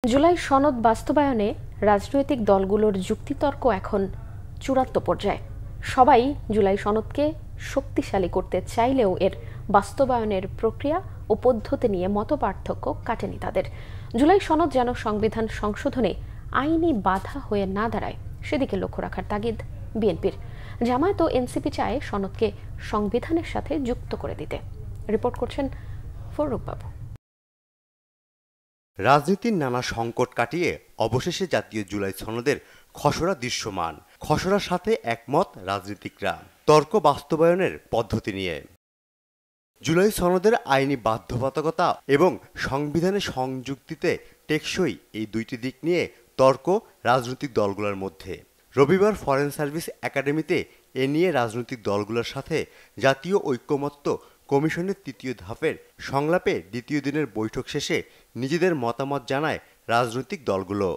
জুলাই সনদ বাস্তবায়নে রাজনৈতিক দলগুলোর যুক্তিতর্ক এখন চূড়ান্ত পর্যায়ে। সবাই জুলাই সনদকে শক্তিশালী করতে চাইলেও এর বাস্তবায়নের প্রক্রিয়া ও পদ্ধতি নিয়ে মতপার্থক্য কাটেনি তাদের। জুলাই সনদ যেন সংবিধান সংশোধনে আইনি বাধা হয়ে না দাঁড়ায় সেদিকে লক্ষ্য রাখার তাগিদ বিএনপির। জামায়াত ও এনসিপি চায় সনদকে সংবিধানের সাথে যুক্ত করে দিতে। রিপোর্ট করছেন ফররুখ বাবু। রাজনীতির নানা সংকট কাটিয়ে অবশেষে জাতীয় জুলাই সনদের খসড়া দৃশ্যমান। খসড়ার সাথে একমত রাজনীতিকরা তর্ক বাস্তবায়নের পদ্ধতি নিয়ে। জুলাই সনদের আইনি বাধ্যবাধকতা এবং সংবিধানে সংযুক্তিতে টেকসই এই দুইটি দিক নিয়ে তর্ক রাজনৈতিক দলগুলোর মধ্যে। রবিবার ফরেন সার্ভিস একাডেমিতে এ নিয়ে রাজনৈতিক দলগুলোর সাথে জাতীয় ঐকমত্য কমিশনের তৃতীয় ধাপের সংলাপে দ্বিতীয় দিনের বৈঠক শেষে নিজেদের মতামত জানায় রাজনৈতিক দলগুলো।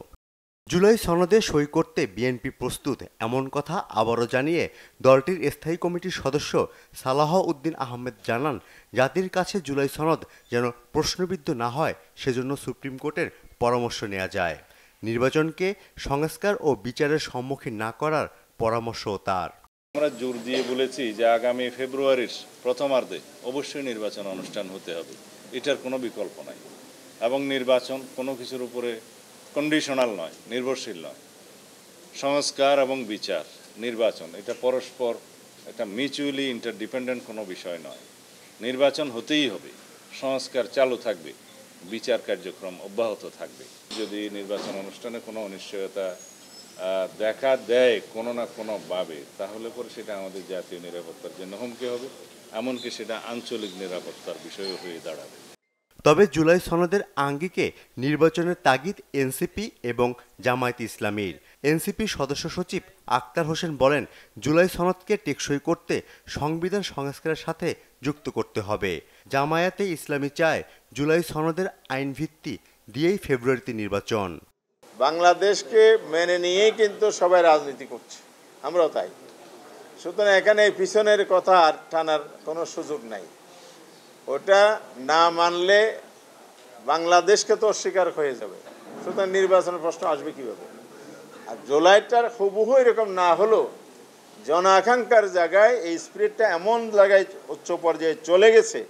জুলাই সনদে সই করতে বিএনপি প্রস্তুত এমন কথা আবারও জানিয়ে দলটির স্থায়ী কমিটির সদস্য সালাহ উদ্দিন আহমেদ জানান, জাতির কাছে জুলাই সনদ যেন প্রশ্নবিদ্ধ না হয় সেজন্য সুপ্রিম কোর্টের পরামর্শ নেওয়া যায়। নির্বাচনকে সংস্কার ও বিচারের সম্মুখীন না করার পরামর্শও তার। আমরা জোর দিয়ে বলেছি যে আগামী ফেব্রুয়ারির প্রথমার্ধে অবশ্যই নির্বাচন অনুষ্ঠান হতে হবে, এটার কোনো বিকল্প নাই। এবং নির্বাচন কোনো কিছুর উপরে কন্ডিশনাল নয়, নির্ভরশীল নয়। সংস্কার এবং বিচার, নির্বাচন এটা পরস্পর একটা মিউচুয়ালি ইন্টারডিপেন্ডেন্ট কোনো বিষয় নয়। নির্বাচন হতেই হবে, সংস্কার চালু থাকবে, বিচার কার্যক্রম অব্যাহত থাকবে। যদি নির্বাচন অনুষ্ঠানে কোনো অনিশ্চয়তা দেখা দেয় কোনো না কোনোভাবে, তাহলে পরে সেটা আমাদের জাতীয় নিরাপত্তার জন্য হুমকি হবে, এমনকি সেটা আঞ্চলিক নিরাপত্তার বিষয়ও হয়ে দাঁড়াবে। তবে জুলাই সনদের আঙ্গিকে নির্বাচনের তাগিদ এনসিপি এবং জামায়াত ইসলামীর। এনসিপি সদস্য সচিব আক্তার হোসেন বলেন, জুলাই সনদকে টেকসই করতে সংবিধান সংস্কারের সাথে যুক্ত করতে হবে। জামায়াতে ইসলামী চায় জুলাই সনদের আইন ভিত্তি দিয়েই ফেব্রুয়ারিতে নির্বাচন। বাংলাদেশকে মেনে নিয়েই কিন্তু সবাই রাজনীতি করছে, আমরাও তাই। সুতরাং এখানে পিছনের কথা আর টানার কোনো সুযোগ নাই। ওটা না মানলে বাংলাদেশকে তো অস্বীকার হয়ে যাবে। সুতরাং নির্বাচনের প্রশ্ন আসবে কীভাবে? আর জুলাইটার হুবহু এরকম না হলেও জন আকাঙ্ক্ষার জায়গায় এই স্পিরিটটা এমন জায়গায় উচ্চ পর্যায়ে চলে গেছে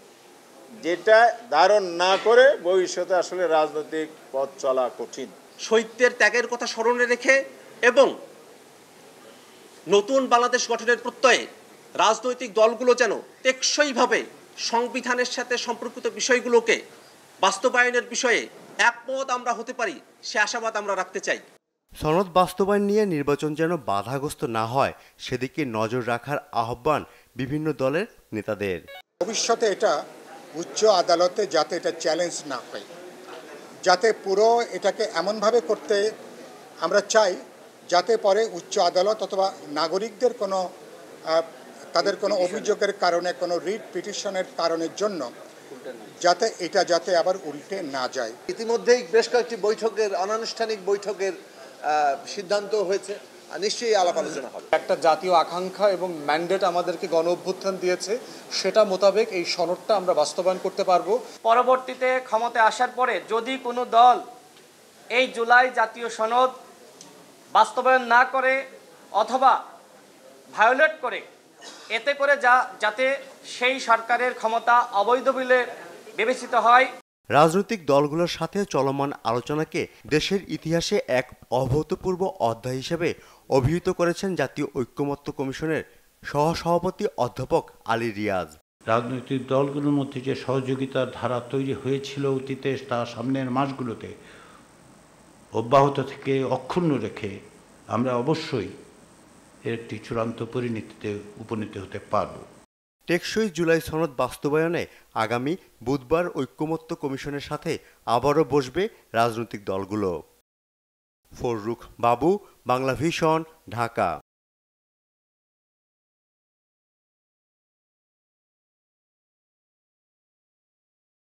যেটা ধারণ না করে ভবিষ্যতে আসলে রাজনৈতিক পথ চলা কঠিন। শহীদদের ত্যাগের কথা স্মরণে রেখে এবং নতুন বাংলাদেশ গঠনের প্রত্যয়ে রাজনৈতিক দলগুলো যেন টেকসইভাবে সংবিধানের সাথে সম্পর্কিত বিষয়গুলোকে বাস্তবায়নের বিষয়ে একমত আমরা হতে পারি, সে আশাবাদ আমরা রাখতে চাই। সনদ বাস্তবায়ন নিয়ে নির্বাচন যেন বাধাগ্রস্ত না হয় সেদিকে নজর রাখার আহ্বান বিভিন্ন দলের নেতাদের। ভবিষ্যতে এটা উচ্চ আদালতে যাতে এটা চ্যালেঞ্জ না হয়, যাতে পুরো এটাকে এমনভাবে করতে আমরা চাই যাতে পরে উচ্চ আদালত অথবা নাগরিকদের কোনো তাদের কোনো অভিযোগের কারণে কোনো রিট পিটিশনের কারণের জন্য যাতে আবার উল্টে না যায়। ইতিমধ্যেই বেশ কয়েকটি বৈঠকের অনানুষ্ঠানিক বৈঠকের সিদ্ধান্ত হয়েছে, নিশ্চয়ই আলাপ আলোচনা হবে। একটা জাতীয় আকাঙ্ক্ষা এবং ম্যান্ডেট আমাদেরকে গণ অভ্যুত্থান দিয়েছে, সেটা মোতাবেক এই সনদটা আমরা বাস্তবায়ন করতে পারবো। পরবর্তীতে ক্ষমতায় আসার পরে যদি কোনো দল এই জুলাই জাতীয় সনদ বাস্তবায়ন না করে অথবা ভায়োলেট করে, এতে করে যাতে সেই সরকারের ক্ষমতা অবৈধ বলে বিবেচিত হয়। রাজনৈতিক দলগুলোর সাথে চলমান আলোচনাকে দেশের ইতিহাসে এক অভূতপূর্ব অধ্যায় হিসেবে অভিহিত করেছেন জাতীয় ঐকমত্য কমিশনের সহসভাপতি অধ্যাপক আলী রিয়াজ। রাজনৈতিক দলগুলোর মধ্যে যে সহযোগিতার ধারা তৈরি হয়েছিল অতীতে, তা সামনের মাসগুলোতে অব্যাহত থেকে অক্ষুণ্ণ রেখে আমরা অবশ্যই এর একটি চূড়ান্ত পরিণতিতে উপনীত হতে পারব। টেকসই জুলাই সনদ বাস্তবায়নে আগামী বুধবার ঐকমত্য কমিশনের সাথে আবারও বসবে রাজনৈতিক দলগুলো। ফররুখ বাবু, বাংলা ভিশন, ঢাকা।